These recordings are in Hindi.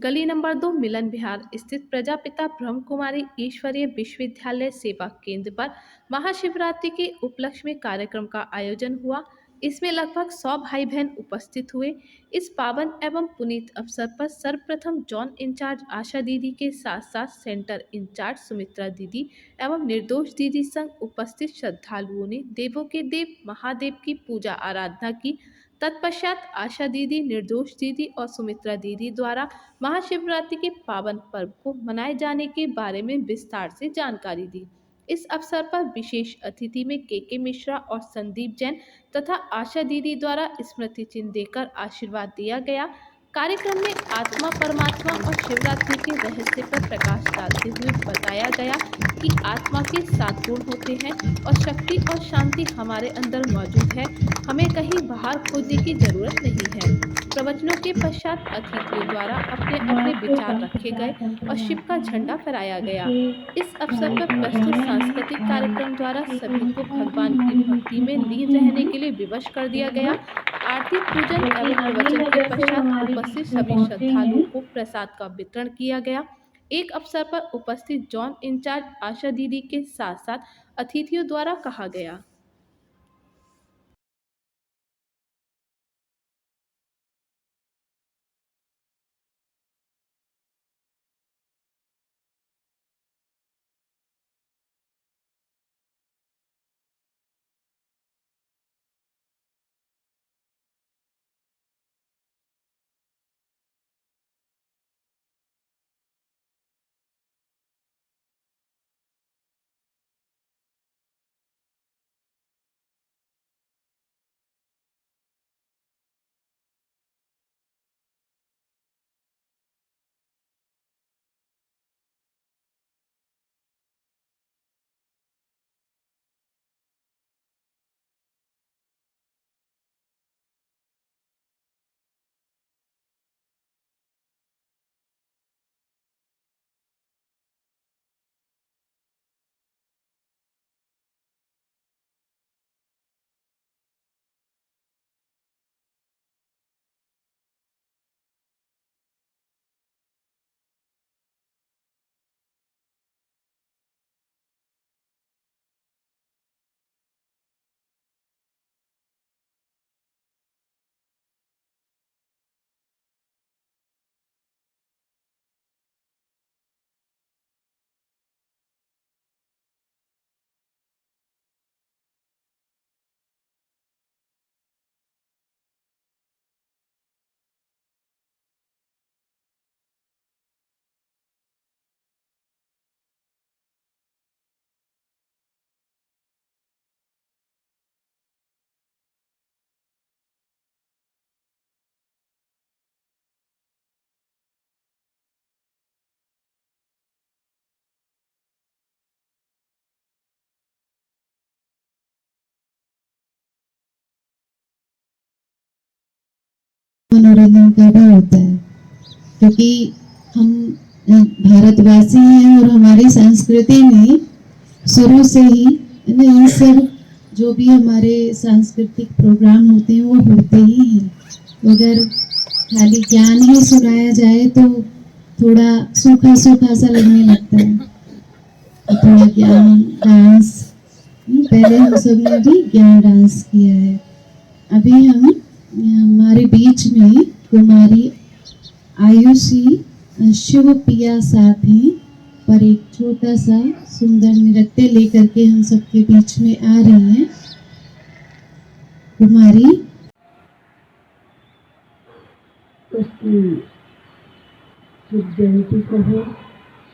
गली नंबर 2 मिलन विहार स्थित प्रजापिता ब्रह्म कुमारी ईश्वरीय विश्वविद्यालय सेवा केंद्र पर महाशिवरात्रि के उपलक्ष्य में कार्यक्रम का आयोजन हुआ। इसमें लगभग 100 भाई बहन उपस्थित हुए। इस पावन एवं पुनीत अवसर पर सर्वप्रथम जॉन इंचार्ज आशा दीदी के साथ साथ सेंटर इंचार्ज सुमित्रा दीदी एवं निर्दोष दीदी संग उपस्थित श्रद्धालुओं ने देवों के देव महादेव की पूजा आराधना की। तत्पश्चात आशा दीदी, निर्दोष दीदी और सुमित्रा दीदी द्वारा महाशिवरात्रि के पावन पर्व को मनाए जाने के बारे में विस्तार से जानकारी दी। इस अवसर पर विशेष अतिथि में के मिश्रा और संदीप जैन तथा आशा दीदी द्वारा स्मृति चिन्ह देकर आशीर्वाद दिया गया। कार्यक्रम में आत्मा परमात्मा और शिवरात्रि के रहस्य पर प्रकाश डालते हुए बताया गया कि आत्मा के 7 गुण होते हैं और शक्ति और शांति हमारे अंदर मौजूद है। हमें कहीं बाहर खोजने की जरूरत नहीं है। प्रवचनों के पश्चात अतिथियों द्वारा अपने अपने विचार रखे गए और शिव का झंडा फहराया गया। इस अवसर पर प्रस्तुत सांस्कृतिक कार्यक्रम द्वारा सभी को भगवान की भक्ति में लीन रहने के लिए विवश कर दिया गया। आरती पूजन एवं प्रवचन के पश्चात उपस्थित सभी श्रद्धालुओं को प्रसाद का वितरण किया गया। एक अवसर पर उपस्थित जॉन इंचार्ज आशा दीदी के साथ साथ अतिथियों द्वारा कहा गया। मनोरंजन का भी होता है, क्योंकि हम भारतवासी हैं और हमारी संस्कृति में शुरू से ही ये सब जो भी हमारे सांस्कृतिक प्रोग्राम होते हैं वो होते ही हैं। अगर खाली ज्ञान ही सुनाया जाए तो थोड़ा सूखा सूखा सा लगने लगता है। तो थोड़ा ज्ञान डांस, पहले हम सब ने भी ज्ञान डांस किया है। अभी हम हमारे बीच में कुमारी आयुषी शिव पिया साथ हैं, पर एक छोटा सा सुंदर नृत्य लेकर के हम सबके बीच में आ रही हैं। कुमारी उसकी शिव जयंती कहो,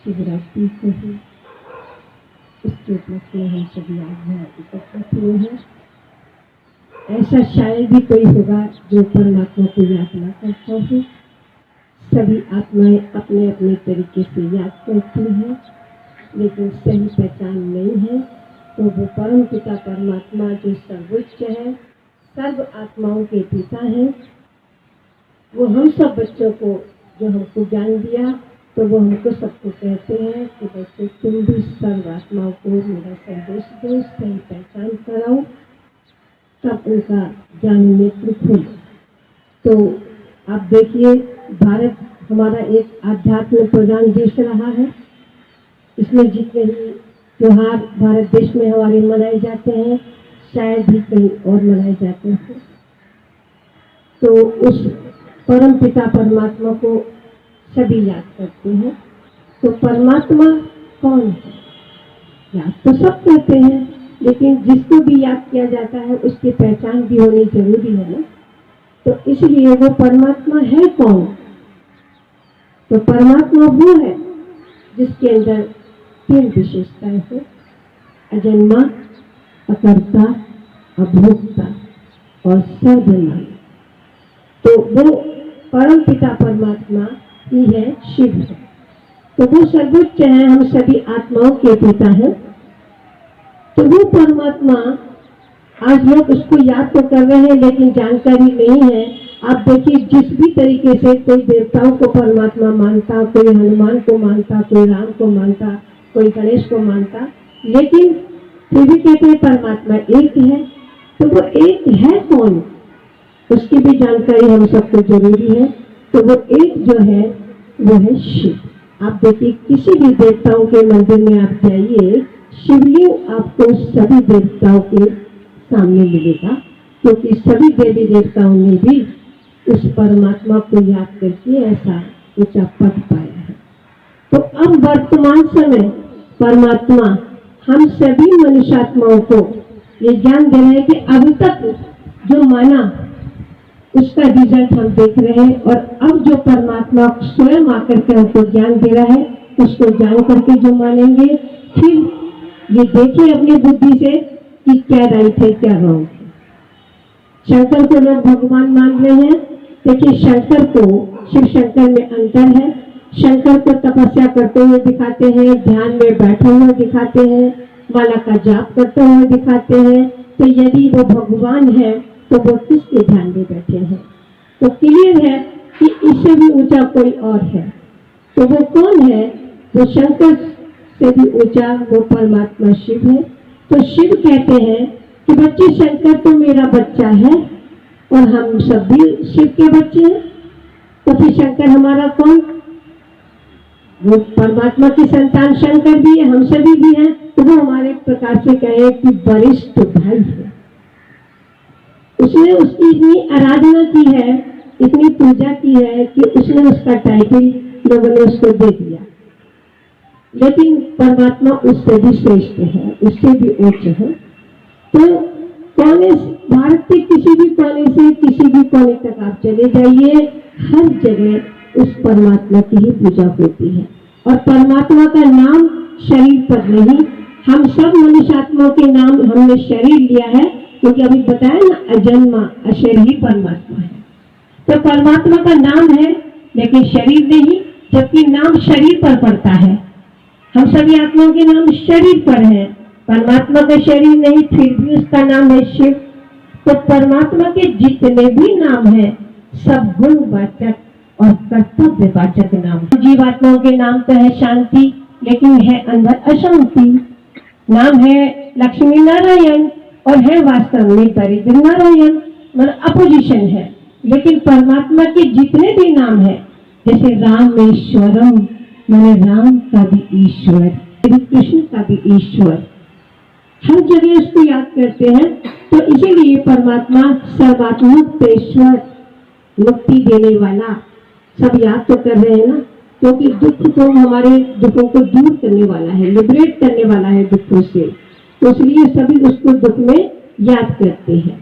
शिवरात्रि कहो, उसके उपलक्ष्य में हम सभी आज यहाँ एकत्रित हुए हैं। ऐसा शायद ही कोई होगा जो परमात्मा को याद ना करता हो। सभी आत्माएं अपने अपने तरीके से याद करती हैं, लेकिन सही पहचान नहीं है। तो वो परम पिता परमात्मा जो सर्वोच्च है, सर्व आत्माओं के पिता हैं, वो हम सब बच्चों को जो हमको ज्ञान दिया, तो वो हमको सबको कहते हैं कि बच्चे तुम भी सर्व आत्माओं को मेरा संदेश दो, सही पहचान कराओ, तब उनका ज्ञान नेत्र खुले। तो आप देखिए, भारत हमारा एक आध्यात्म प्रधान देश रहा है। इसमें जितने भी त्योहार भारत देश में हमारे मनाए जाते हैं, शायद ही कहीं और मनाए जाते हैं। तो उस परम पिता परमात्मा को सभी याद करते हैं। तो परमात्मा कौन है? याद तो सब करते हैं, लेकिन जिसको भी याद किया जाता है उसकी पहचान भी होनी जरूरी है ना। तो इसलिए वो परमात्मा है कौन? तो परमात्मा वो है जिसके अंदर 3 विशेषताएं हैं: अजन्मा, अकर्ता, अभोक्ता और सर्वमय। तो वो परम पिता परमात्मा ही है, शिव है। तो वो सर्वोच्च है, हम सभी आत्माओं के पिता हैं। तो वो परमात्मा, आज लोग उसको याद तो कर रहे हैं लेकिन जानकारी नहीं है। आप देखिए, जिस भी तरीके से कोई देवताओं को परमात्मा मानता, कोई हनुमान को मानता, कोई राम को मानता, कोई गणेश को मानता, लेकिन फिर भी कहते हैं परमात्मा एक है। तो वो एक है कौन, उसकी भी जानकारी हम सबको जरूरी है। तो वो एक जो है वो है शिव। आप देखिए, किसी भी देवताओं के मंदिर में आप जाइए, शिवलिंग आपको सभी देवताओं के सामने मिलेगा, क्योंकि सभी देवी देवताओं ने भी उस परमात्मा को याद करके ऐसा ऊंचा पद पाया है। तो अब वर्तमान समय परमात्मा हम सभी मनुष्यात्माओं को ये ज्ञान दे रहे हैं कि अब तक जो माना उसका रिजल्ट हम देख रहे हैं, और अब जो परमात्मा स्वयं आकर के हमको ज्ञान दे रहा है उसको जान करके जो मानेंगे, फिर ये देखिए अपनी बुद्धि से कि क्या राइट है क्या रॉन्ग है। शंकर को लोग भगवान मान रहे हैं, देखिए शंकर को, शिव शंकर में अंतर है। शंकर को तपस्या करते हुए दिखाते हैं, ध्यान में बैठे हुए दिखाते हैं, माला का जाप करते हुए दिखाते हैं। तो यदि वो भगवान है तो वो किसके ध्यान में बैठे हैं? तो क्लियर है कि इससे भी ऊंचा कोई और है। तो वो कौन है? वो शंकर से भी ऊंचा वो परमात्मा शिव है। तो शिव कहते हैं कि बच्चे, शंकर तो मेरा बच्चा है और हम सब भी शिव के बच्चे हैं। तो फिर शंकर हमारा कौन? वो परमात्मा की संतान शंकर भी है, हम सभी भी हैं। तो वो हमारे प्रकार से कहे कि वरिष्ठ भाई है। उसने उसकी इतनी आराधना की है, इतनी पूजा की है कि उसने उसका टाइटल लोगों ने उसको दे दिया। लेकिन परमात्मा उससे भी श्रेष्ठ है, उससे भी उच्च है। तो कोने, भारत के किसी भी कोने से किसी भी कोने तक आप चले जाइए, हर जगह उस परमात्मा की ही पूजा होती है। और परमात्मा का नाम शरीर पर नहीं, हम सब मनुष्यात्माओं के नाम हमने शरीर लिया है, क्योंकि अभी बताया ना, अजन्मा अशरीरी परमात्मा है। तो परमात्मा का नाम है लेकिन शरीर नहीं, जबकि नाम शरीर पर पड़ता है। हम सभी आत्माओं के नाम शरीर पर है, परमात्मा का शरीर नहीं, फिर भी उसका नाम है शिव। तो परमात्मा के जितने भी नाम है सब गुणवाचक और कर्तव्यवाचक नाम। जीवात्माओं के नाम तो है शांति, लेकिन है अंदर अशांति। नाम है लक्ष्मी नारायण और है वास्तव में दरिद्र नारायण, मतलब अपोजिशन है। लेकिन परमात्मा के जितने भी नाम है, जैसे रामेश्वरम, मैंने राम का भी ईश्वर, कृष्ण का भी ईश्वर, हर जगह उसको याद करते हैं। तो इसीलिए परमात्मा सर्वात्मक ईश्वर, मुक्ति देने वाला, सब याद तो कर रहे हैं ना, क्योंकि दुख को, हमारे दुखों को दूर करने वाला है, लिबरेट करने वाला है दुखों से। तो इसलिए सभी उसको दुख में याद करते हैं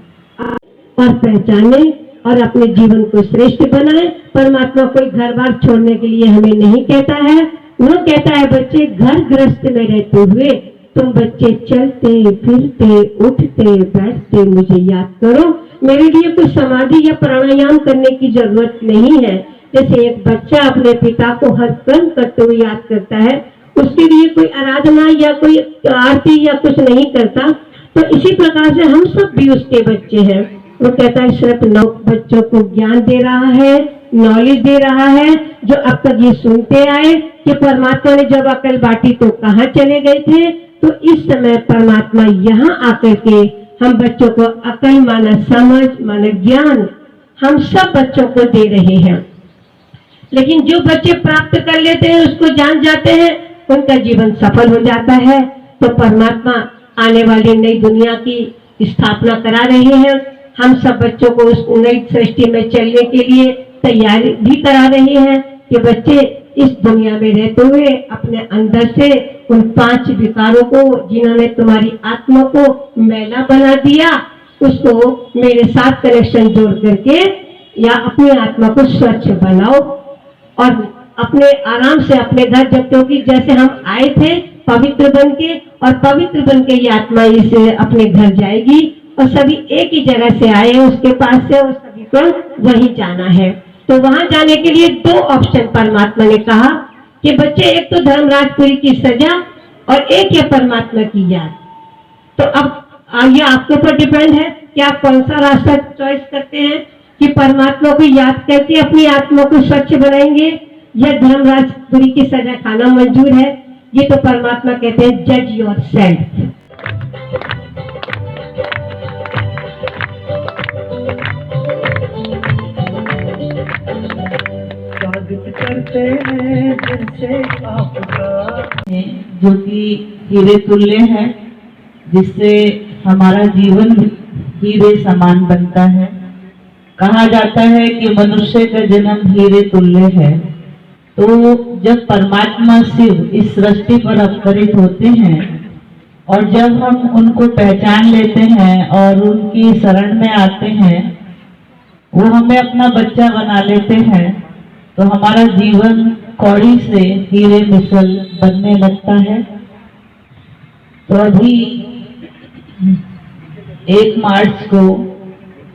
और पहचाने और अपने जीवन को श्रेष्ठ बनाए। परमात्मा कोई घर बार छोड़ने के लिए हमें नहीं कहता है, वो कहता है बच्चे घर गृहस्थ में रहते हुए तुम बच्चे चलते फिरते उठते बैठते मुझे याद करो। मेरे लिए कोई समाधि या प्राणायाम करने की जरूरत नहीं है। जैसे एक बच्चा अपने पिता को हर कर्म करते हुए याद करता है, उसके लिए कोई आराधना या कोई आरती या कुछ नहीं करता, तो इसी प्रकार से हम सब भी उसके बच्चे हैं। वो कहता है सिर्फ 9 बच्चों को ज्ञान दे रहा है, नॉलेज दे रहा है, जो अब तक ये सुनते आए कि परमात्मा ने जब अकल बांटी तो कहाँ चले गए थे। तो इस समय परमात्मा यहाँ आकर के हम बच्चों को अकल माना समझ माना ज्ञान हम सब बच्चों को दे रहे हैं। लेकिन जो बच्चे प्राप्त कर लेते हैं, उसको जान जाते हैं, उनका जीवन सफल हो जाता है। तो परमात्मा आने वाली नई दुनिया की स्थापना करा रहे हैं। हम सब बच्चों को उस नई सृष्टि में चलने के लिए तैयारी भी करा रहे हैं कि बच्चे इस दुनिया में रहते हुए अपने अंदर से उन 5 विकारों को, जिन्होंने तुम्हारी आत्मा को मैला बना दिया, उसको मेरे साथ कनेक्शन जोड़ करके या अपनी आत्मा को स्वच्छ बनाओ और अपने आराम से अपने घर, जब क्योंकि जैसे हम आए थे पवित्र बन के, और पवित्र बन के ये आत्मा इस अपने घर जाएगी, और सभी एक ही जगह से आए हैं उसके पास से, और सभी को वहीं जाना है। तो वहां जाने के लिए 2 ऑप्शन परमात्मा ने कहा कि बच्चे, एक तो धर्मराजपुरी की सजा और एक है परमात्मा की याद। तो अब ये आपके ऊपर डिपेंड है कि आप कौन सा रास्ता चॉइस करते हैं, कि परमात्मा को याद करके अपनी आत्मा को स्वच्छ बनाएंगे या धर्मराजपुरी की सजा खाना मंजूर है। ये तो परमात्मा कहते हैं जज योर सेल्फ। स्वागत करते हैं दिल से आपका, जो कि हीरे तुल्य है, जिससे हमारा जीवन भी हीरे समान बनता है। कहा जाता है कि मनुष्य का जन्म हीरे तुल्य है। तो जब परमात्मा शिव इस सृष्टि पर अवतरित होते हैं और जब हम उनको पहचान लेते हैं और उनकी शरण में आते हैं, वो हमें अपना बच्चा बना लेते हैं, तो हमारा जीवन कौड़ी से हीरे मिसल बनने लगता है। तो अभी 1 मार्च को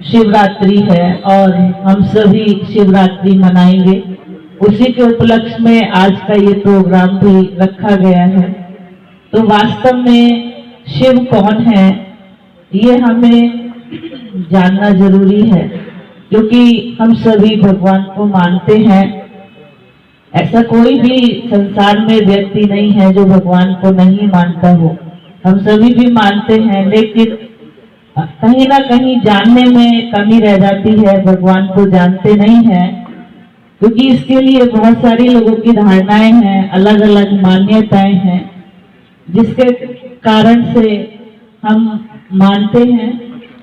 शिवरात्रि है और हम सभी शिवरात्रि मनाएंगे। उसी के उपलक्ष्य में आज का ये प्रोग्राम भी रखा गया है। तो वास्तव में शिव कौन है, ये हमें जानना जरूरी है, क्योंकि हम सभी भगवान को मानते हैं। ऐसा कोई भी संसार में व्यक्ति नहीं है जो भगवान को नहीं मानता हो। हम सभी भी मानते हैं, लेकिन कहीं ना कहीं जानने में कमी रह जाती है, भगवान को जानते नहीं हैं, क्योंकि इसके लिए बहुत सारी लोगों की धारणाएं हैं, अलग अलग मान्यताएं हैं, जिसके कारण से हम मानते हैं।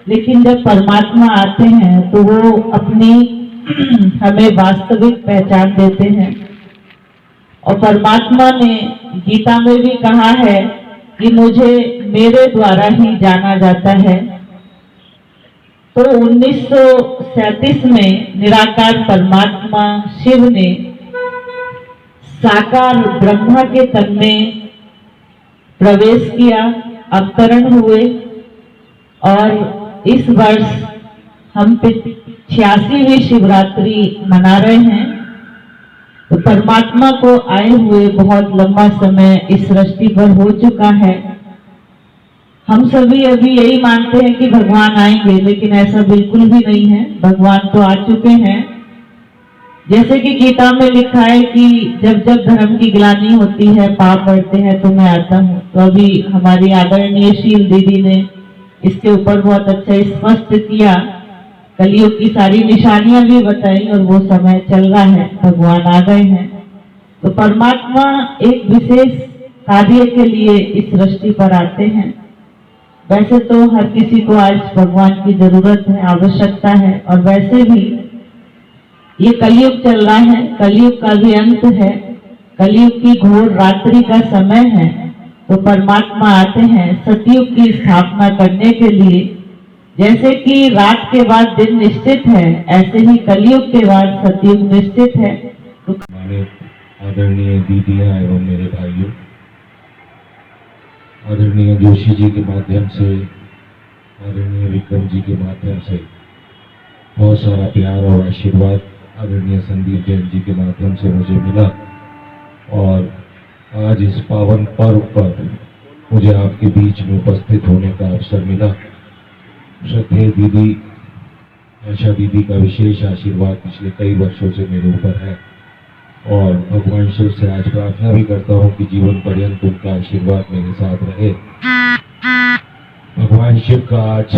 लेकिन जब परमात्मा आते हैं तो वो अपनी हमें वास्तविक पहचान देते हैं। और परमात्मा ने गीता में भी कहा है कि मुझे मेरे द्वारा ही जाना जाता है। तो 1937 में निराकार परमात्मा शिव ने साकार ब्रह्मा के तन में प्रवेश किया, अवतरण हुए, और इस वर्ष हम 86वीं शिवरात्रि मना रहे हैं। तो परमात्मा को आए हुए बहुत लंबा समय इस सृष्टि पर हो चुका है। हम सभी अभी यही मानते हैं कि भगवान आएंगे, लेकिन ऐसा बिल्कुल भी नहीं है। भगवान तो आ चुके हैं। जैसे कि गीता में लिखा है कि जब जब धर्म की ग्लानि होती है, पाप बढ़ते हैं, तो मैं आता हूँ। तो अभी हमारी आदरणीय शील दीदी ने इसके ऊपर बहुत अच्छा स्पष्ट किया, कलयुग की सारी निशानियां भी बताई, और वो समय चल रहा है, भगवान आ गए हैं। तो परमात्मा एक विशेष कार्य के लिए इस सृष्टि पर आते हैं। वैसे तो हर किसी को आज भगवान की जरूरत है, आवश्यकता है, और वैसे भी ये कलयुग चल रहा है, कलयुग का भी अंत है, कलयुग की घोर रात्रि का समय है। तो परमात्मा आते हैं सतयुग की स्थापना करने के लिए। जैसे कि रात के बाद दिन निश्चित है, ऐसे ही कलयुग के बाद सतयुग निश्चित है। तो हमारे आदरणीय दीदियां एवं मेरे भाइयों, आदरणीय जोशी जी के माध्यम से, आदरणीय विक्रम जी के माध्यम से बहुत सारा प्यार और आशीर्वाद आदरणीय संदीप जैन जी के माध्यम से मुझे मिला, और आज इस पावन पर्व पर मुझे आपके बीच में उपस्थित होने का अवसर मिला। श्रद्धेय दीदी आशा दीदी का विशेष आशीर्वाद पिछले कई वर्षों से मेरे ऊपर है, और भगवान शिव से आज प्रार्थना भी करता हूँ कि जीवन पर्यंत उनका आशीर्वाद मेरे साथ रहे। भगवान शिव का आज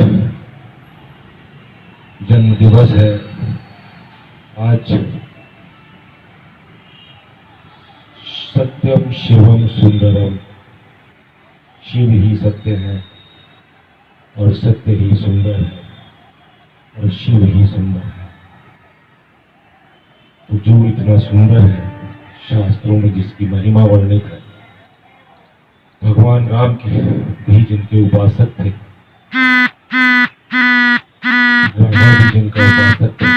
जन्म दिवस है। आज सत्यम शिवम सुंदरम, शिव ही सत्य है और सत्य ही सुंदर है और शिव ही सुंदर है। तो जो इतना सुंदर है, शास्त्रों में जिसकी महिमा वर्णित है, भगवान राम के भी जिनके उपासक थे, रावण भी जिनका उपासक थे।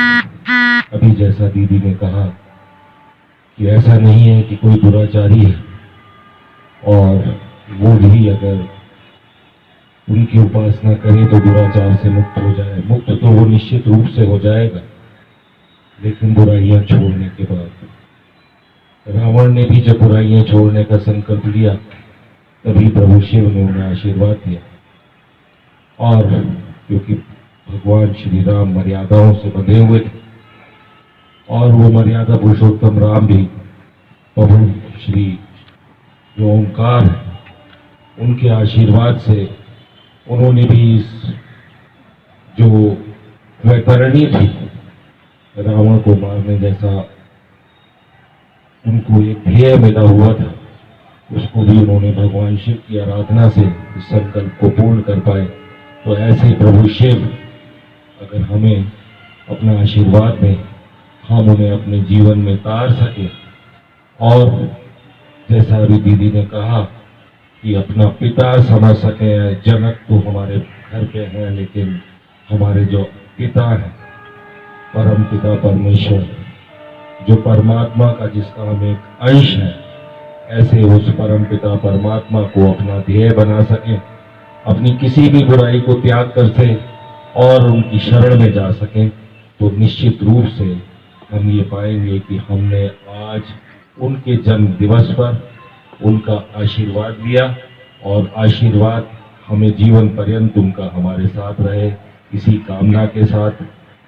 अभी जैसा दीदी ने कहा कि ऐसा नहीं है कि कोई दुराचारी है और वो भी अगर उनकी उपासना करे तो दुराचार से मुक्त हो जाए। मुक्त तो वो निश्चित रूप से हो जाएगा, लेकिन बुराइयां छोड़ने के बाद। रावण ने भी जब बुराइयां छोड़ने का संकल्प लिया, तभी प्रभु शिव ने उन्हें आशीर्वाद दिया। और क्योंकि भगवान श्री राम मर्यादाओं से बंधे हुए थे और वो मर्यादा पुरुषोत्तम राम भी प्रभु श्री जो ओंकार है, उनके आशीर्वाद से उन्होंने भी इस जो वैतरणी थी रावण को मारने जैसा उनको एक ध्येय मिला हुआ था, उसको भी उन्होंने भगवान शिव की आराधना से इस संकल्प को पूर्ण कर पाए। तो ऐसे प्रभु शिव अगर हमें अपना आशीर्वाद दें, हम उन्हें अपने जीवन में तार सके। और जैसा अभी दीदी ने कहा कि अपना पिता समझ सके। जनक तो हमारे घर पे हैं, लेकिन हमारे जो पिता है परम पिता परमेश्वर, जो परमात्मा का जिसका हम एक अंश है, ऐसे उस परम पिता परमात्मा को अपना ध्येय बना सके, अपनी किसी भी बुराई को त्याग कर से और उनकी शरण में जा सकें, तो निश्चित रूप से हम ये पाएंगे कि हमने आज उनके जन्म दिवस पर उनका आशीर्वाद लिया और आशीर्वाद हमें जीवन पर्यंत उनका हमारे साथ रहे। इसी कामना के साथ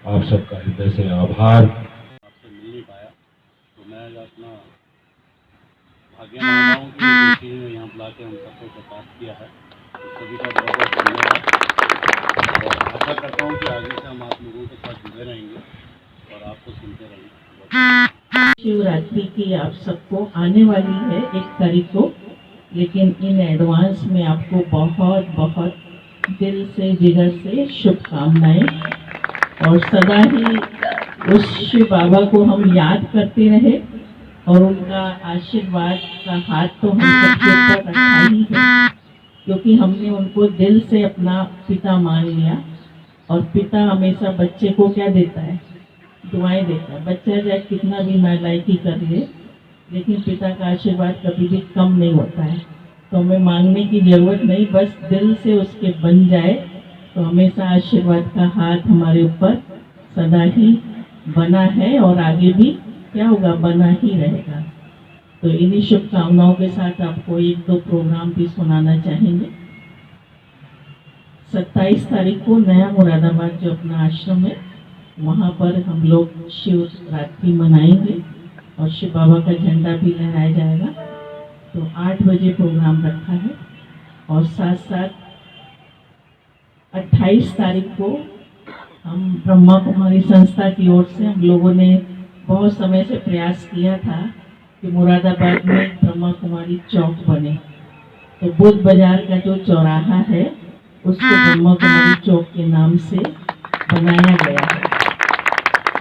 आप सबका हृदय से आभार। आपसे मिल नहीं पाया, तो मैं अपना भाग्य मानता हूँ कि किसी ने यहाँ बुला के हम सबको प्रकाश किया है। तो सभी का बहुत बहुत धन्यवाद और आशा करता हूँ कि आगे से हम आप लोगों के साथ जुड़े रहेंगे और आपको सुनते रहेंगे। शिवरात्रि की आप सबको आने वाली है 1 तारीख को, लेकिन इन एडवांस में आपको बहुत बहुत दिल से जिगर से शुभकामनाएं और सदा ही उस शिव बाबा को हम याद करते रहे और उनका आशीर्वाद का हाथ तो हम सबके ऊपर रखा ही है, क्योंकि हमने उनको दिल से अपना पिता मान लिया। और पिता हमेशा बच्चे को क्या देता है? दुआएं देता है। बच्चा चाहे कितना भी नालायकी कर ले, लेकिन पिता का आशीर्वाद कभी भी कम नहीं होता है। तो हमें मांगने की जरूरत नहीं, बस दिल से उसके बन जाए तो हमेशा आशीर्वाद का हाथ हमारे ऊपर सदा ही बना है और आगे भी क्या होगा, बना ही रहेगा। तो इन्हीं शुभकामनाओं के साथ आपको 1-2 प्रोग्राम भी सुनाना चाहेंगे। 27 तारीख को नया मुरादाबाद जो अपना आश्रम है, वहाँ पर हम लोग शिवरात्रि मनाएंगे और शिव बाबा का झंडा भी लहराया जाएगा। तो 8 बजे प्रोग्राम रखा है। और साथ साथ 28 तारीख को हम ब्रह्मा कुमारी संस्था की ओर से हम लोगों ने बहुत समय से प्रयास किया था कि मुरादाबाद में ब्रह्मा कुमारी चौक बने। तो बुद्ध बाजार का जो चौराहा है उसको ब्रह्मा कुमारी चौक के नाम से बनाया गया है,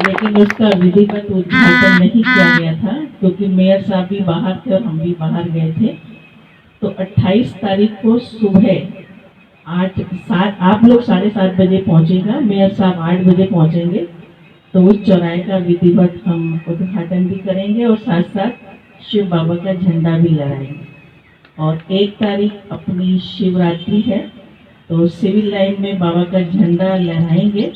लेकिन उसका विधिवत उद्घाटन नहीं किया गया था क्योंकि मेयर साहब भी बाहर थे और हम भी बाहर गए थे। तो 28 तारीख को सुबह 8-7 आप लोग 7:30 बजे पहुंचेगा, मेयर साहब 8 बजे पहुंचेंगे। तो उस चौराहे का विधिवत हम उद्घाटन भी करेंगे और साथ साथ शिव बाबा का झंडा भी लहराएंगे। और 1 तारीख अपनी शिवरात्रि है, तो सिविल लाइन में बाबा का झंडा लहराएंगे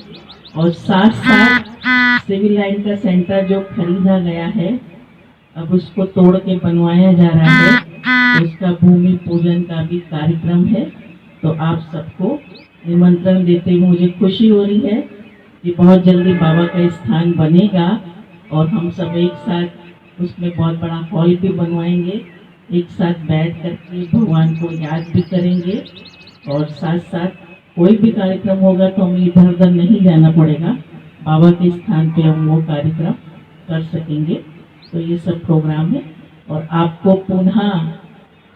और साथ साथ सिविल लाइन का सेंटर जो खरीदा गया है, अब उसको तोड़ के बनवाया जा रहा है, तो उसका भूमि पूजन का भी कार्यक्रम है। तो आप सबको निमंत्रण देते हुए मुझे खुशी हो रही है कि बहुत जल्दी बाबा का स्थान बनेगा और हम सब एक साथ उसमें बहुत बड़ा हॉल भी बनवाएंगे, एक साथ बैठ करके भगवान को याद भी करेंगे और साथ साथ कोई भी कार्यक्रम होगा तो हमें इधर उधर नहीं जाना पड़ेगा, बाबा के स्थान पे हम वो कार्यक्रम कर सकेंगे। तो ये सब प्रोग्राम है। और आपको पुनः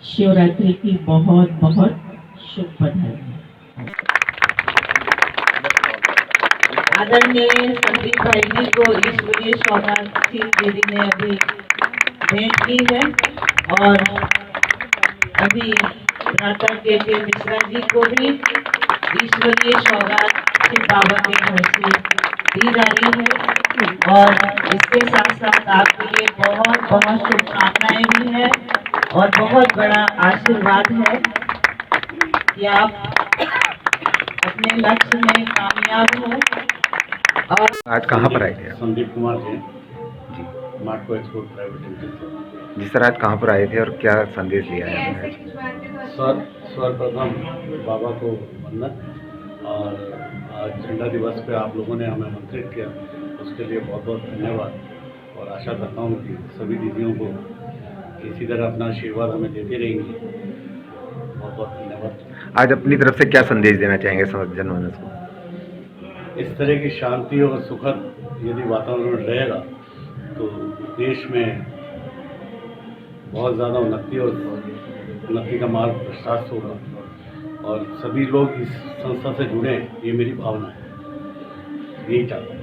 शिवरात्रि की बहुत बहुत शुभ बधाई। आदरणीय संदीप भाई जी को ईश्वरीय सौगात दीदी ने अभी भेंट की है और अभी भ्राता के मिश्रा जी को भी ईश्वरीय सौगात शिव बाबा के घर से दी जा रही है और इसके साथ साथ आपके लिए बहुत बहुत शुभकामनाएं भी है और बहुत बड़ा आशीर्वाद है कि आप अपने लक्ष्य में कामयाब हो। और आज कहाँ पर आए थे आप? संदीप कुमार जी जी मार्को एक्सपोर्ट प्राइवेट लिमिटेड। जी सर, आज कहाँ पर आए थे और क्या संदेश लिया है आपने आज? सर्वप्रथम बाबा को वंदन और आज झंडा दिवस पे आप लोगों ने हमें आमंत्रित किया, उसके लिए बहुत बहुत धन्यवाद और आशा करता हूँ कि सभी दीदियों को इसी तरह अपना आशीर्वाद हमें देते रहेंगे। बहुत बहुत धन्यवाद। आज अपनी तरफ से क्या संदेश देना चाहेंगे समस्त जनमानस को? इस तरह की शांति और सुखद यदि वातावरण रहेगा तो देश में बहुत ज़्यादा उन्नति का मार्ग प्रशस्त होगा और सभी लोग इस संस्था से जुड़े, ये मेरी भावना है, यही चाहता हूँ।